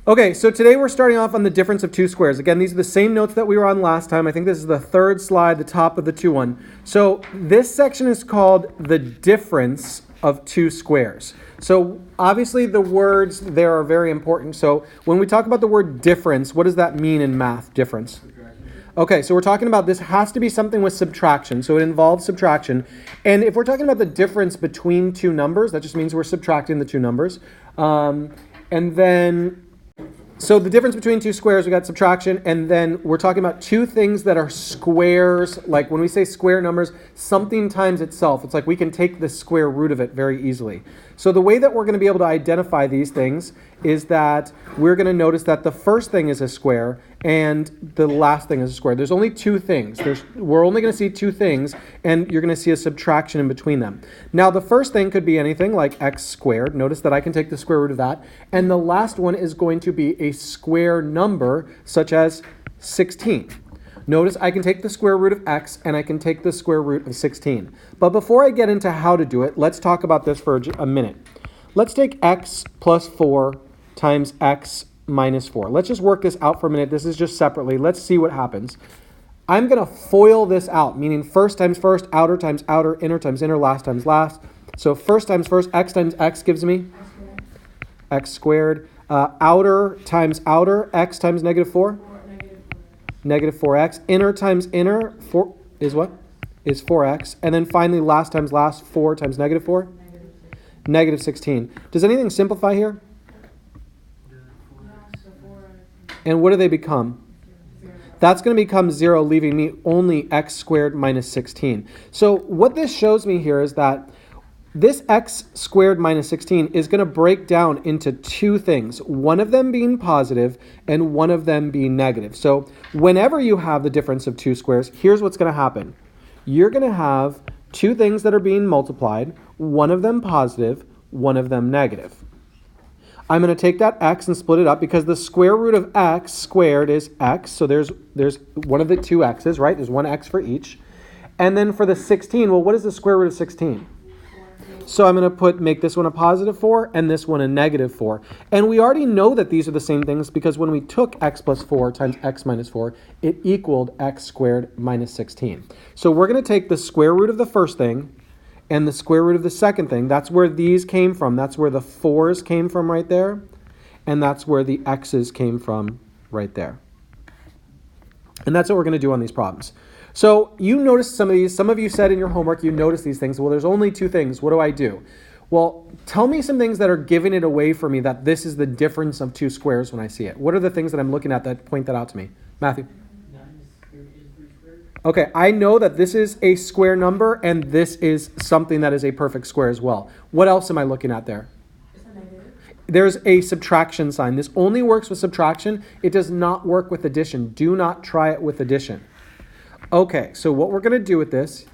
Okay, so today we're starting off on the difference of two squares. Again, these are the same notes that we were on last time. I think this is the third slide, the top of the 2-1. So this section is called the difference of two squares. So obviously the words there are very important. So when we talk about the word difference, what does that mean in math, difference? Okay, so we're talking about this has to be something with subtraction. So it involves subtraction. And if we're talking about the difference between two numbers, that just means we're subtracting the two numbers. So the difference between two squares, we got subtraction, and then we're talking about two things that are squares. Like when we say square numbers, something times itself. It's like we can take the square root of it very easily. So the way that we're going to be able to identify these things is that we're going to notice that the first thing is a square and the last thing is a square. There's only two things. We're only going to see two things, and you're going to see a subtraction in between them. Now, the first thing could be anything like x squared. Notice that I can take the square root of that. And the last one is going to be a square number, such as 16. Notice I can take the square root of x and I can take the square root of 16. But before I get into how to do it, let's talk about this for a minute. Let's take x plus 4 times x minus 4. Let's just work this out for a minute. This is just separately. Let's see what happens. I'm going to FOIL this out, meaning first times first, outer times outer, inner times inner, last times last. So first times first, x times x gives me x squared. Outer times outer, x times negative 4. Negative 4x. Inner times inner, 4 is what? Is 4x. And then finally, last times last, 4 times negative 4? Negative 16. Does anything simplify here? And what do they become? That's going to become 0, leaving me only x squared minus 16. So what this shows me here is that this x squared minus 16 is going to break down into two things, one of them being positive and one of them being negative. So whenever you have the difference of two squares, here's what's going to happen. You're going to have two things that are being multiplied, one of them positive, one of them negative. I'm going to take that x and split it up because the square root of x squared is x. So there's one of the two x's, right? There's one x for each. And then for the 16, well, what is the square root of 16? So I'm going to make this one a positive 4 and this one a negative 4. And we already know that these are the same things because when we took x plus 4 times x minus 4, it equaled x squared minus 16. So we're going to take the square root of the first thing and the square root of the second thing. That's where these came from. That's where the 4s came from right there. And that's where the x's came from right there. And that's what we're going to do on these problems. So you noticed some of these. Some of you said in your homework you noticed these things. Well, there's only two things. What do I do? Well, tell me some things that are giving it away for me that this is the difference of two squares when I see it. What are the things that I'm looking at that point that out to me? Matthew? Okay, I know that this is a square number and this is something that is a perfect square as well. What else am I looking at there? There's a subtraction sign. This only works with subtraction. It does not work with addition. Do not try it with addition. Okay, so what we're going to do with this,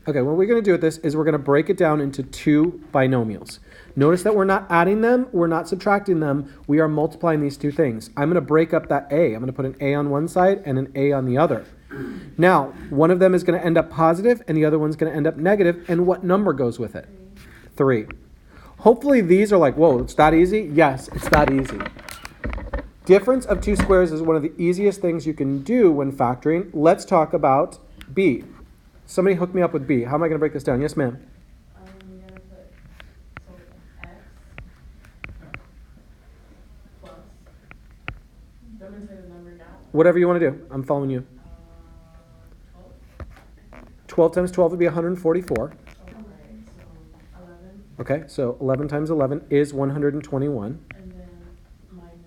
Okay, what we're going to do with this is we're going to break it down into two binomials. Notice that we're not adding them, we're not subtracting them, we are multiplying these two things. I'm going to break up that a. I'm going to put an a on one side and an a on the other. Now, one of them is going to end up positive and the other one's going to end up negative, and what number goes with it? 3. Hopefully these are like, whoa, it's that easy? Yes, it's that easy. Difference of two squares is one of the easiest things you can do when factoring. Let's talk about b. Somebody hook me up with b. How am I going to break this down? Yes, ma'am. You're going to put x plus. I'm going to say the number now. Whatever you want to do. I'm following you. 12 times 12 would be 144. Okay, so 11 times 11 is 121. And then minus 11.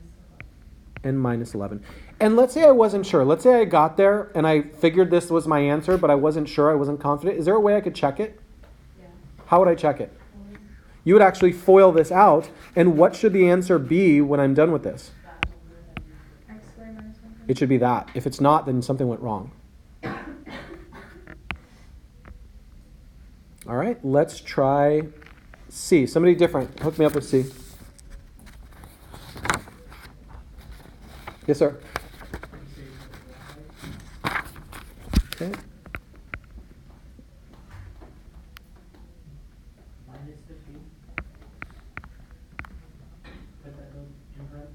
And minus 11. And let's say I wasn't sure. Let's say I got there and I figured this was my answer, but I wasn't sure, I wasn't confident. Is there a way I could check it? Yeah. How would I check it? You would actually FOIL this out, and what should the answer be when I'm done with this? X squared minus 1. It should be that. If it's not, then something went wrong. All right, let's try C. Somebody different. Hook me up with C. Yes, sir. Okay. Minus 15. Put that in front.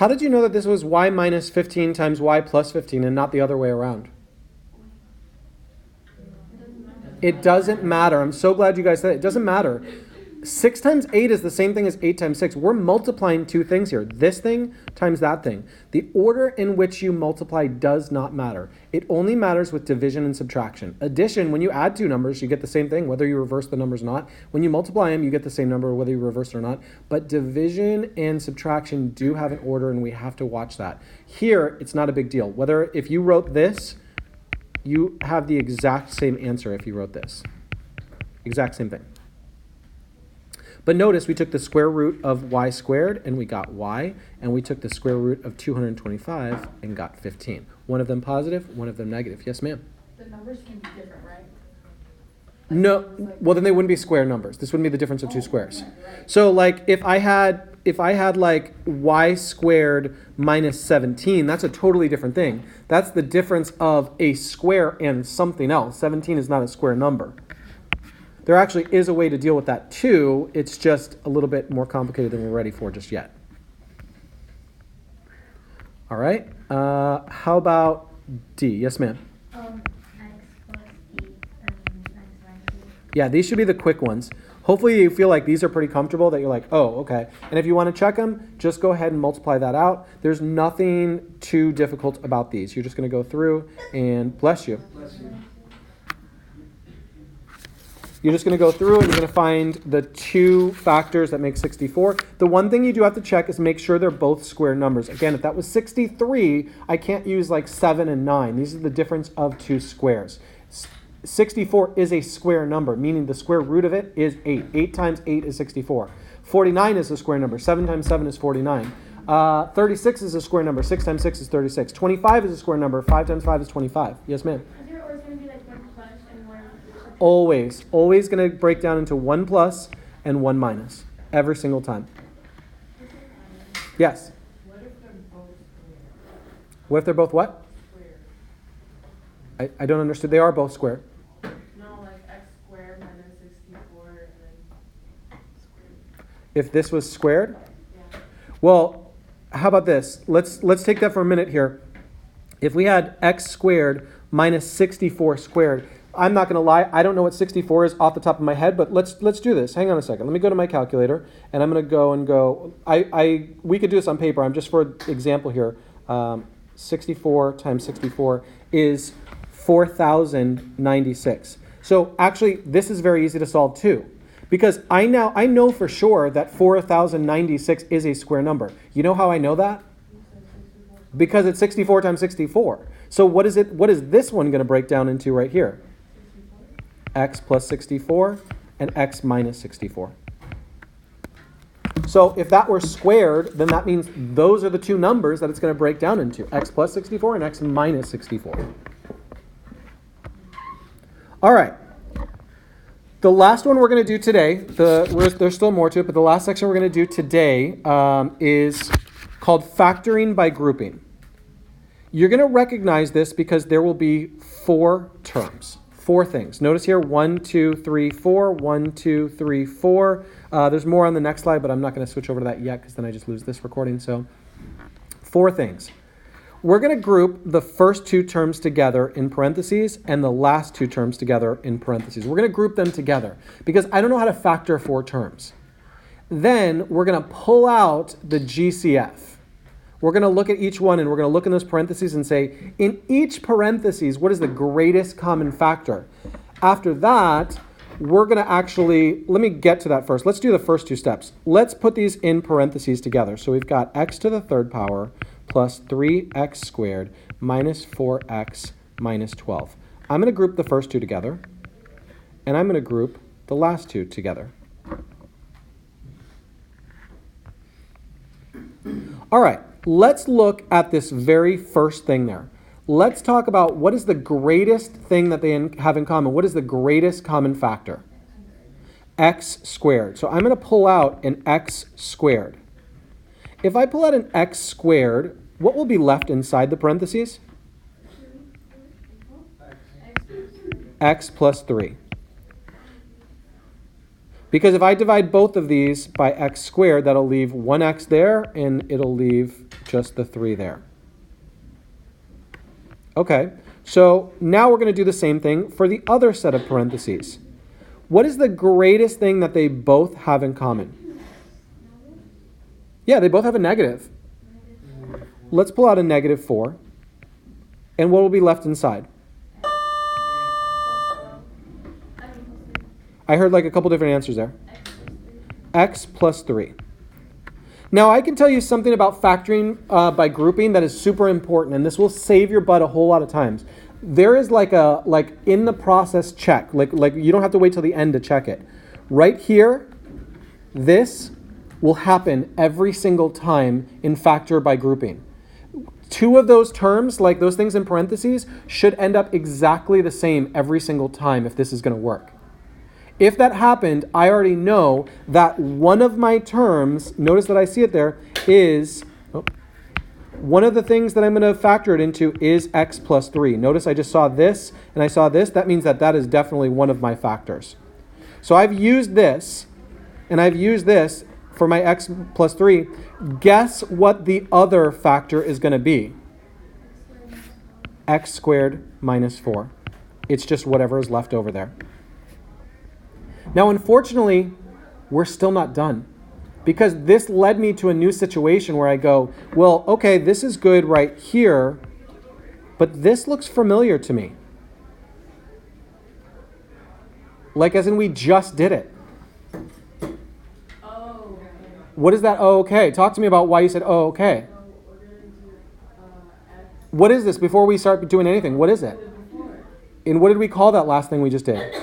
How did you know that this was y minus 15 times y plus 15 and not the other way around? It doesn't matter. I'm so glad you guys said it. It doesn't matter. 6 times 8 is the same thing as 8 times 6. We're multiplying two things here. This thing times that thing. The order in which you multiply does not matter. It only matters with division and subtraction. Addition, when you add two numbers, you get the same thing, whether you reverse the numbers or not. When you multiply them, you get the same number, whether you reverse it or not. But division and subtraction do have an order, and we have to watch that. Here, it's not a big deal. Whether if you wrote this, you have the exact same answer if you wrote this. Exact same thing. But notice we took the square root of y squared and we got y, and we took the square root of 225 and got 15. One of them positive, one of them negative. Yes, ma'am? The numbers can be different, right? No, well then they wouldn't be square numbers. This wouldn't be the difference of two squares. So like if I had like y squared minus 17, that's a totally different thing. That's the difference of a square and something else. 17 is not a square number. There actually is a way to deal with that too. It's just a little bit more complicated than we're ready for just yet. All right. How about D? Yes, ma'am. X plus E and X minus E. Yeah, these should be the quick ones. Hopefully you feel like these are pretty comfortable, that you're like, oh, okay. And if you want to check them, just go ahead and multiply that out. There's nothing too difficult about these. You're just going to go through and bless you. Bless you. You're just going to go through and you're going to find the two factors that make 64. The one thing you do have to check is make sure they're both square numbers. Again, if that was 63, I can't use like 7 and 9. These are the difference of two squares. 64 is a square number, meaning the square root of it is 8. 8 times 8 is 64. 49 is a square number. 7 times 7 is 49. 36 is a square number. 6 times 6 is 36. 25 is a square number. 5 times 5 is 25. Yes, ma'am? Is there always going to be like one plus and one? Always going to break down into 1 plus and 1 minus every single time. Yes. What if they're both square? What if they're both what? Square. I don't understand. They are both square. No, like x squared minus 64 and then squared. If this was squared, Yeah. well, how about this? Let's take that for a minute here. If we had x squared minus 64 squared, I'm not going to lie, I don't know what 64 is off the top of my head, but let's do this. Hang on a second. Let me go to my calculator, and I'm going to go. We could do this on paper. I'm just for example here. 64 times 64 is 4,096. So actually, this is very easy to solve too, because I know for sure that 4,096 is a square number. You know how I know that? Because it's 64 times 64. So what is this one going to break down into right here? X plus 64 and x minus 64. So if that were squared, then that means those are the two numbers that it's going to break down into. X plus 64 and x minus 64. All right. The last one we're going to do today, there's still more to it, but the last section we're going to do today is called factoring by grouping. You're going to recognize this because there will be 4 terms. 4 things. Notice here, 1, 2, 3, 4, 1, 2, 3, 4. There's more on the next slide, but I'm not going to switch over to that yet because then I just lose this recording. So 4 things. We're going to group the first 2 terms together in parentheses and the last 2 terms together in parentheses. We're going to group them together because I don't know how to factor 4 terms. Then we're going to pull out the GCF. We're going to look at each one and we're going to look in those parentheses and say, in each parentheses, what is the greatest common factor? After that, we're going to actually, let me get to that first. Let's do the first 2 steps. Let's put these in parentheses together. So we've got x to the 3rd power plus 3x squared minus 4x minus 12. I'm going to group the first 2 together, and I'm going to group the last 2 together. All right. Let's look at this very first thing there. Let's talk about what is the greatest thing that they have in common. What is the greatest common factor? X squared. So I'm going to pull out an x squared. If I pull out an x squared, what will be left inside the parentheses? X plus 3. Because if I divide both of these by x squared, that'll leave 1x there, and it'll leave just the 3 there. Okay, so now we're going to do the same thing for the other set of parentheses. What is the greatest thing that they both have in common? Yeah, they both have a negative. Let's pull out a negative 4. And what will be left inside? I heard like a couple different answers there. X plus 3. Now I can tell you something about factoring by grouping that is super important, and this will save your butt a whole lot of times. There is like a in the process check. Like you don't have to wait till the end to check it. Right here, this will happen every single time in factor by grouping. 2 of those terms, like those things in parentheses, should end up exactly the same every single time if this is going to work. If that happened, I already know that one of my terms, notice that I see it there, is, one of the things that I'm going to factor it into is x plus 3. Notice I just saw this and I saw this. That means that that is definitely one of my factors. So I've used this and I've used this for my x plus 3. Guess what the other factor is going to be? X squared minus 4. It's just whatever is left over there. Now, unfortunately, we're still not done, because this led me to a new situation where I go, well, okay, this is good right here, but this looks familiar to me. Like as in we just did it. Oh, okay. What is that? Oh, okay. Talk to me about why you said, oh, okay. So we're gonna do X What is this before we start doing anything? What is it? before. And what did we call that last thing we just did?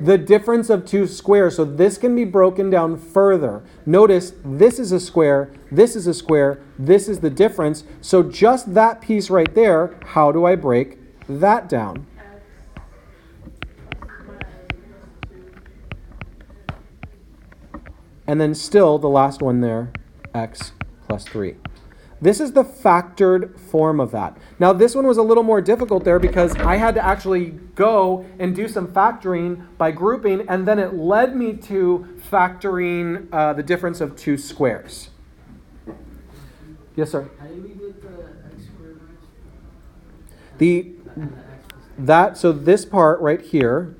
The difference of 2 squares. So this can be broken down further. Notice this is a square, this is a square, this is the difference. So just that piece right there, how do I break that down? And then still the last one there, x plus 3. This is the factored form of that. Now this one was a little more difficult there because I had to actually go and do some factoring by grouping, and then it led me to factoring the difference of 2 squares. Yes, sir? How do we get the x squared So this part right here,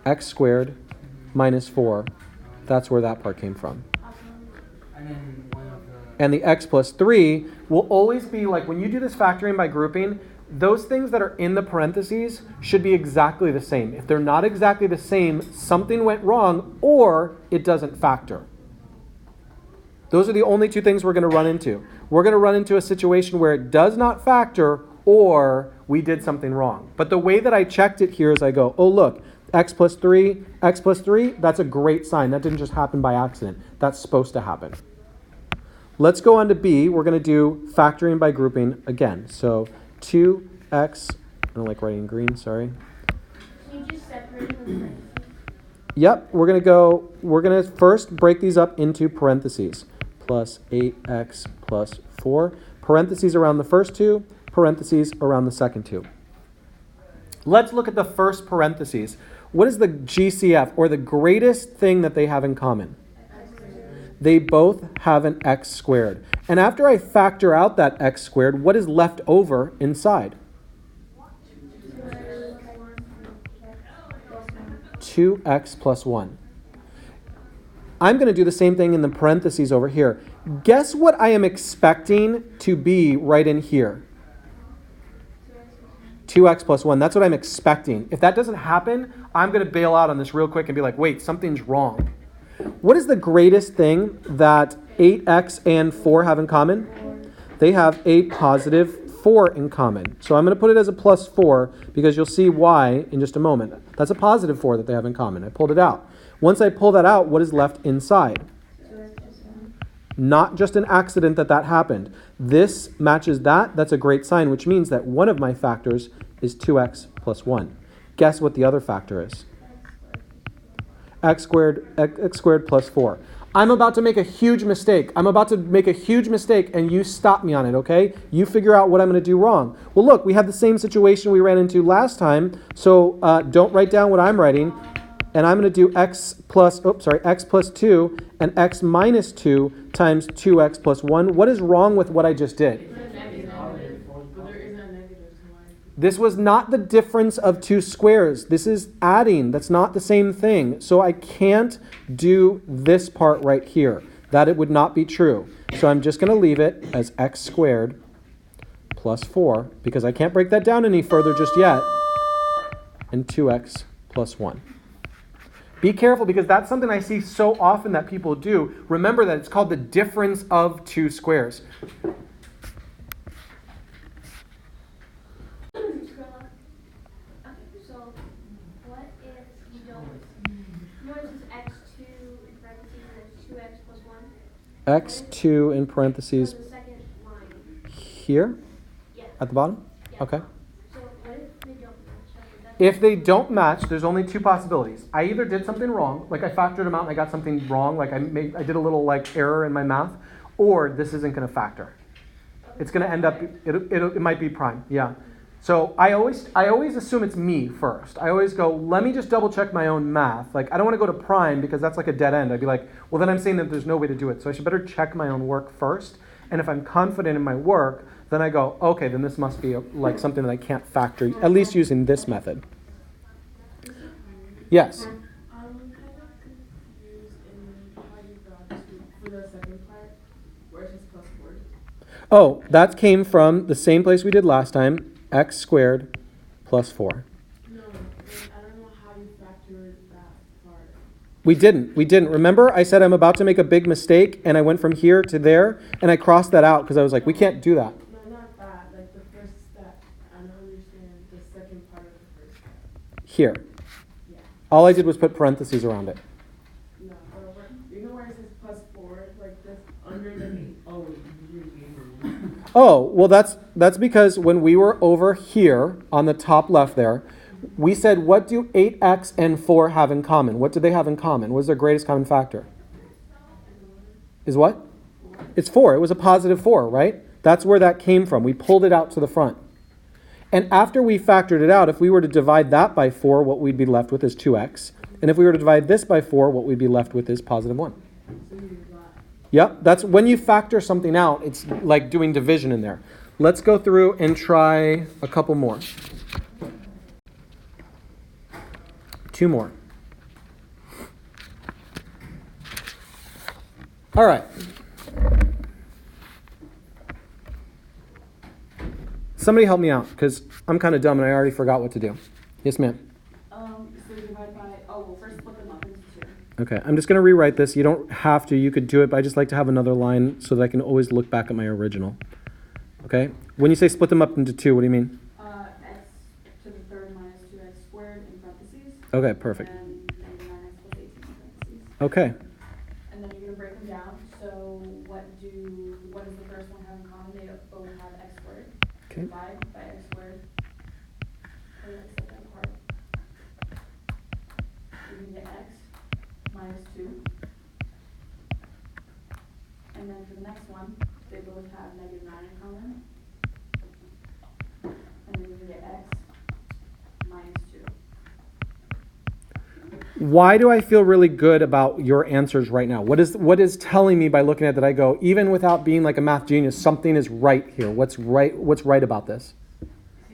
x squared minus 4, that's where that part came from. and then one of the And the x plus 3 will always be like, when you do this factoring by grouping, those things that are in the parentheses should be exactly the same. If they're not exactly the same, something went wrong or it doesn't factor. Those are the only 2 things we're going to run into. We're going to run into a situation where it does not factor or we did something wrong. But the way that I checked it here is I go, oh look, x plus 3, that's a great sign. That didn't just happen by accident. That's supposed to happen. Let's go on to B. We're going to do factoring by grouping again. So 2x, I don't like writing green, sorry. Can you just separate them? Yep, we're going to first break these up into parentheses. Plus 8x plus 4. Parentheses around the first 2, parentheses around the second 2. Let's look at the first parentheses. What is the GCF, or the greatest thing that they have in common? They both have an x squared. And after I factor out that x squared, what is left over inside? 2x plus 1. I'm going to do the same thing in the parentheses over here. Guess what I am expecting to be right in here? 2x plus 1. That's what I'm expecting. If that doesn't happen, I'm going to bail out on this real quick and be like, wait, something's wrong. What is the greatest thing that 8x and 4 have in common? They have a positive 4 in common. So I'm going to put it as a plus 4 because you'll see why in just a moment. That's a positive 4 that they have in common. I pulled it out. Once I pull that out, what is left inside? Not just an accident that happened. This matches that. That's a great sign, which means that one of my factors is 2x plus 1. Guess what the other factor is? X squared plus 4. I'm about to make a huge mistake. And you stop me on it, okay? You figure out what I'm going to do wrong. Well, look, we have the same situation we ran into last time, so don't write down what I'm writing. and I'm going to do x plus 2 and x minus 2 times 2x plus 1. What is wrong with what I just did? But there is a negative, so why? This was not the difference of two squares. This is adding. That's not the same thing. So I can't do this part right here. That it would not be true. So I'm just going to leave it as x squared plus 4, because I can't break that down any further just yet, and 2x plus 1. Be careful, because that's something I see so often that people do. Remember that it's called the difference of two squares. So what if you don't, yours is x2 in parentheses and it's 2x plus 1? x2 in parentheses So the second line. here Yeah. at the bottom? Yeah. Okay. So what if they don't match up? That's If they don't match, there's only two possibilities. I either did something wrong, like I factored them out and I got something wrong, like I did a little like error in my math, or this isn't going to factor. It's going to end up, it might be prime, yeah. So I always assume it's me first. I always go, let me just double check my own math. Like I don't want to go to prime because that's like a dead end. I'd be like, well then I'm saying that there's no way to do it. So I should better check my own work first. And if I'm confident in my work, then I go, okay, then this must be like something that I can't factor, at least using this method. Yes. I'm kind of confused in how you got to, for the second part, where it says plus 4. Oh, that came from the same place we did last time, x squared plus 4. No, like, I don't know how you factored that part. We didn't. Remember, I said I'm about to make a big mistake, and I went from here to there, and I crossed that out because I was like, we can't do that. No, not that. Like the first step. I don't understand the second part of the first step. Here. Yeah. All I did was put parentheses around it. No, but you know where it says plus 4, like this under the 8. Oh, you gave her. Oh, well, that's because when we were over here on the top left there, we said, what do 8x and 4 have in common? What do they have in common? What is their greatest common factor? Is what? It's 4. It was a positive 4, right? That's where that came from. We pulled it out to the front. And after we factored it out, if we were to divide that by 4, what we'd be left with is 2x. And if we were to divide this by 4, what we'd be left with is positive 1. So you got. Yep, that's when you factor something out, it's like doing division in there. Let's go through and try a couple more. 2 more. All right. Somebody help me out, because I'm kind of dumb and I already forgot what to do. Yes, ma'am. So you divide by, well, first split them up into 2. Okay, I'm just going to rewrite this. You don't have to. You could do it, but I just like to have another line so that I can always look back at my original. Okay? When you say split them up into 2, what do you mean? X to the third minus 2x squared in parentheses. Okay, perfect. And negative 9x plus 18 in parentheses. Okay. And then you're going to break them down. So what does the first one have in common? They both have x squared. Okay. Divide by x squared. For the second part. You're going to get x minus 2. And then for the next one, they both have negative 9 in common. And then you're going to get x minus 2. Why do I feel really good about your answers right now? What is telling me by looking at that I go, even without being like a math genius, something is right here. What's right about this? If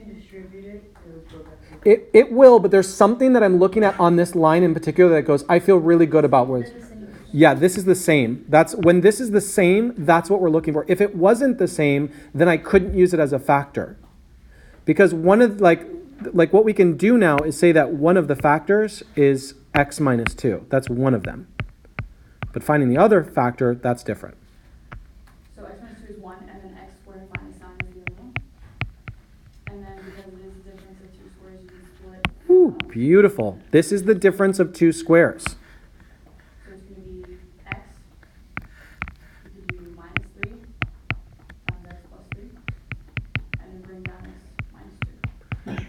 you distribute it, it'll go back to It will, but there's something that I'm looking at on this line in particular that goes, I feel really good about where it's, yeah, this is the same. That's when this is the same, that's what we're looking for. If it wasn't the same, then I couldn't use it as a factor. Because one of like what we can do now is say that one of the factors is x minus 2. That's one of them. But finding the other factor, that's different. So x minus 2 is 1, and then x squared minus 9 is the other one. And then because it is the difference of 2 squares, you can split. Ooh, beautiful. This is the difference of two squares. So it's going to be x. You can do minus 3 times x plus 3. And then bring down x minus 2.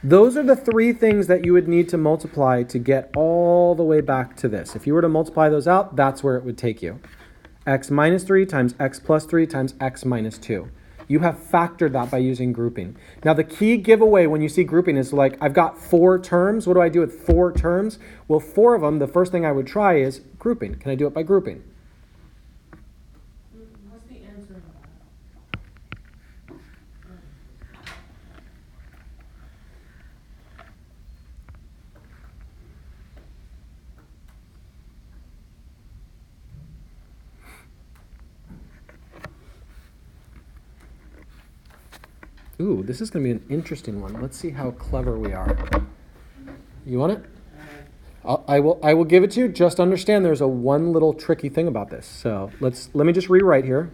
Those are the 3 things that you would need to multiply to get all the way back to this. If you were to multiply those out, that's where it would take you. X minus 3 times x plus 3 times x minus 2. You have factored that by using grouping. Now, the key giveaway when you see grouping is like, I've got 4 terms. What do I do with 4 terms? Well, 4 of them, the first thing I would try is grouping. Can I do it by grouping? What's the answer to that? Ooh, this is going to be an interesting one. Let's see how clever we are. You want it? I will give it to you. Just understand there's a one little tricky thing about this. So let me just rewrite here.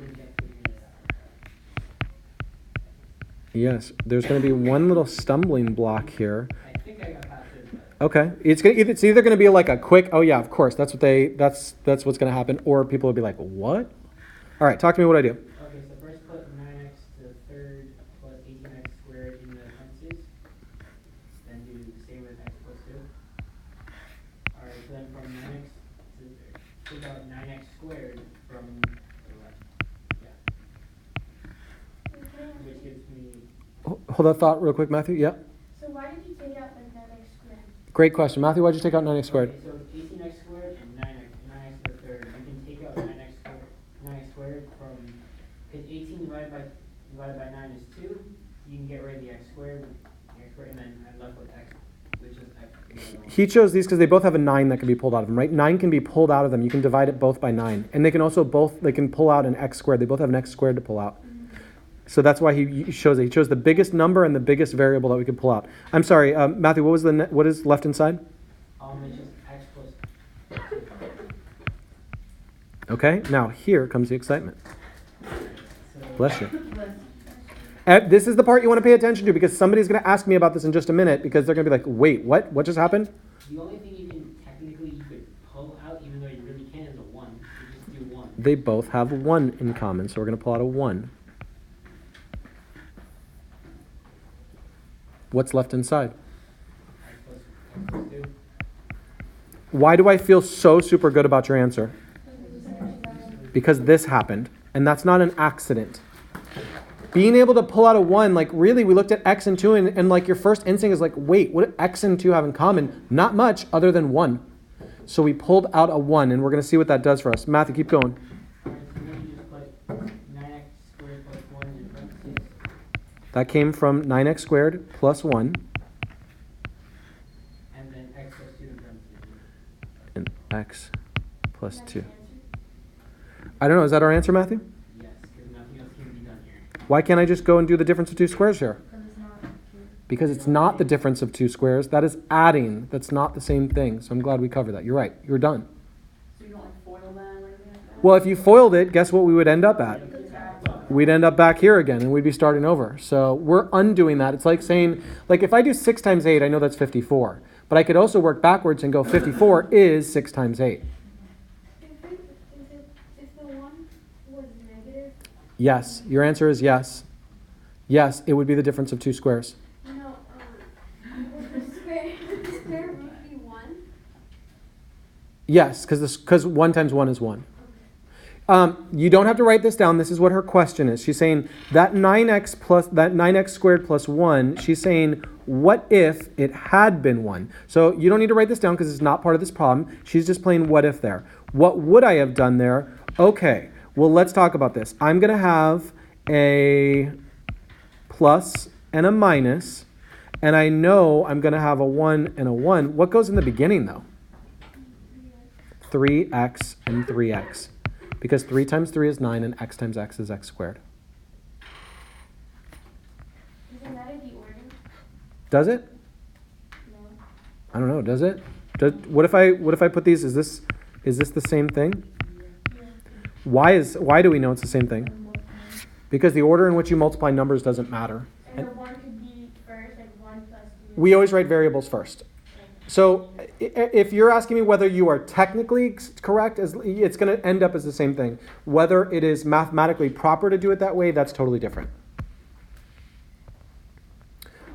Yes, there's going to be one little stumbling block here. I think I got past it. Okay, it's either going to be like a quick, oh yeah, of course, that's what's going to happen, or people will be like, what? All right, talk to me what I do. Okay, so first put 9x to the third plus 18x squared in the parentheses. Then do the same with x plus 2. Alright, so then from 9x to take out 9x squared from the left. Yeah. Which gives me, Hold that thought real quick, Matthew. Yeah, So why did you take out the 9x squared? great question, Matthew. Why'd you take out 9x squared? okay, so 18x squared and 9x to the third. You can take out 9x squared from, because 18 divided by 9 is 2. You can get rid of the x squared, and then I'm left with x, which is x. He chose these because they both have a 9 that can be pulled out of them, right? 9 can be pulled out of them. You can divide it both by 9, and they can also pull out an x squared. They both have an x squared to pull out. So that's why he chose it. He chose the biggest number and the biggest variable that we could pull out. I'm sorry, Matthew. What is left inside? It's just x plus 2. Okay. Now here comes the excitement. So, Bless you. This is the part you want to pay attention to because somebody's going to ask me about this in just a minute because they're going to be like, wait, what? What just happened? the only thing you could pull out, even though you really can, is a 1. You just do 1. They both have 1 in common, so we're going to pull out a 1. What's left inside? X plus 2. Why do I feel so super good about your answer? Because this happened, and that's not an accident. Being able to pull out a 1, like really, we looked at x and 2, and like your first instinct is like, wait, what do x and 2 have in common? Not much other than 1. So we pulled out a 1, and we're going to see what that does for us. Matthew, keep going. Alright, so then you just put 9x squared plus 1 in parentheses. That came from 9x squared plus 1, And then x plus 2 in parentheses. and x plus That's 2. the answer. I don't know, is that our answer, Matthew? Yes, because nothing else can be done here. Why can't I just go and do the difference of 2 squares here? Because it's not true. Because it's not the difference of 2 squares. That is adding. That's not the same thing. So I'm glad we covered that. You're right. You're done. So you don't like foil that or anything like that? Well, if you foiled it, guess what we would end up at? We'd end up back here again, and we'd be starting over. So we're undoing that. It's like saying, like if I do 6 times 8, I know that's 54. But I could also work backwards and go 54 is 6 times 8. If the 1 was negative, Yes. Your answer is yes. Yes, it would be the difference of 2 squares. no, would the square root be 1? Yes, because 1 times 1 is 1. You don't have to write this down. This is what her question is. She's saying that 9x squared plus 1, she's saying, what if it had been 1? So you don't need to write this down because it's not part of this problem. She's just playing what if there. What would I have done there? Okay, well, let's talk about this. I'm going to have a plus and a minus, and I know I'm going to have a 1 and a 1. What goes in the beginning, though? 3x and 3x. Because 3 times 3 is 9, and x times x is x squared. Isn't that in the order? Does it? No. I don't know. Does it? What if I put these? Is this the same thing? Why do we know it's the same thing? Because the order in which you multiply numbers doesn't matter. And the 1 could be first, like 1 plus 3. We always write variables first. So if you're asking me whether you are technically correct, it's going to end up as the same thing. Whether it is mathematically proper to do it that way, that's totally different.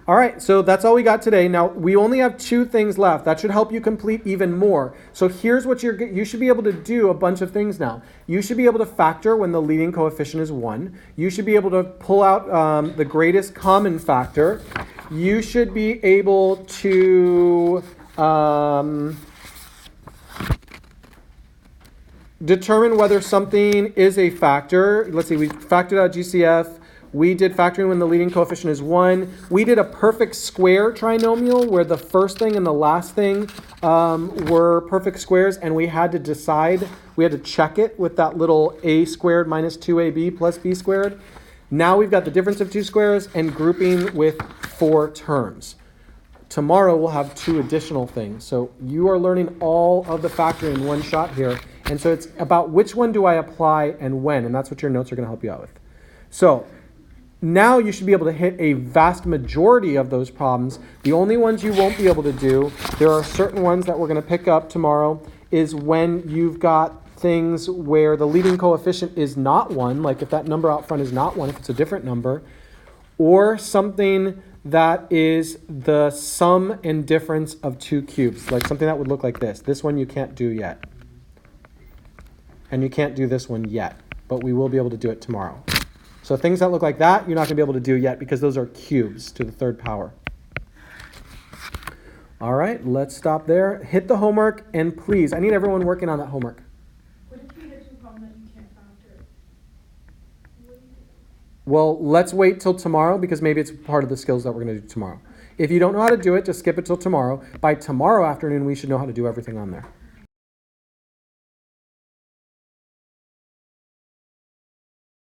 All right, so that's all we got today. Now, we only have 2 things left. That should help you complete even more. So here's what you should be able to do a bunch of things now. You should be able to factor when the leading coefficient is 1. You should be able to pull out the greatest common factor. You should be able to determine whether something is a factor. Let's see, we factored out GCF. We did factoring when the leading coefficient is 1. We did a perfect square trinomial where the first thing and the last thing were perfect squares, and we had to decide, we had to check it with that little a squared minus 2ab plus b squared. Now we've got the difference of 2 squares and grouping with 4 terms. Tomorrow we'll have 2 additional things. So you are learning all of the factoring in one shot here. And so it's about which one do I apply and when, and that's what your notes are going to help you out with. So now you should be able to hit a vast majority of those problems. The only ones you won't be able to do, there are certain ones that we're going to pick up tomorrow, is when you've got things where the leading coefficient is not 1, like if that number out front is not 1, if it's a different number, or something that is the sum and difference of 2 cubes, like something that would look like this. This one you can't do yet. And you can't do this one yet, but we will be able to do it tomorrow. So things that look like that, you're not going to be able to do yet because those are cubes to the 3rd power. All right, let's stop there. Hit the homework, and please, I need everyone working on that homework. What if you get to a problem that you can't factor? Well, let's wait till tomorrow because maybe it's part of the skills that we're going to do tomorrow. If you don't know how to do it, just skip it till tomorrow. By tomorrow afternoon, we should know how to do everything on there.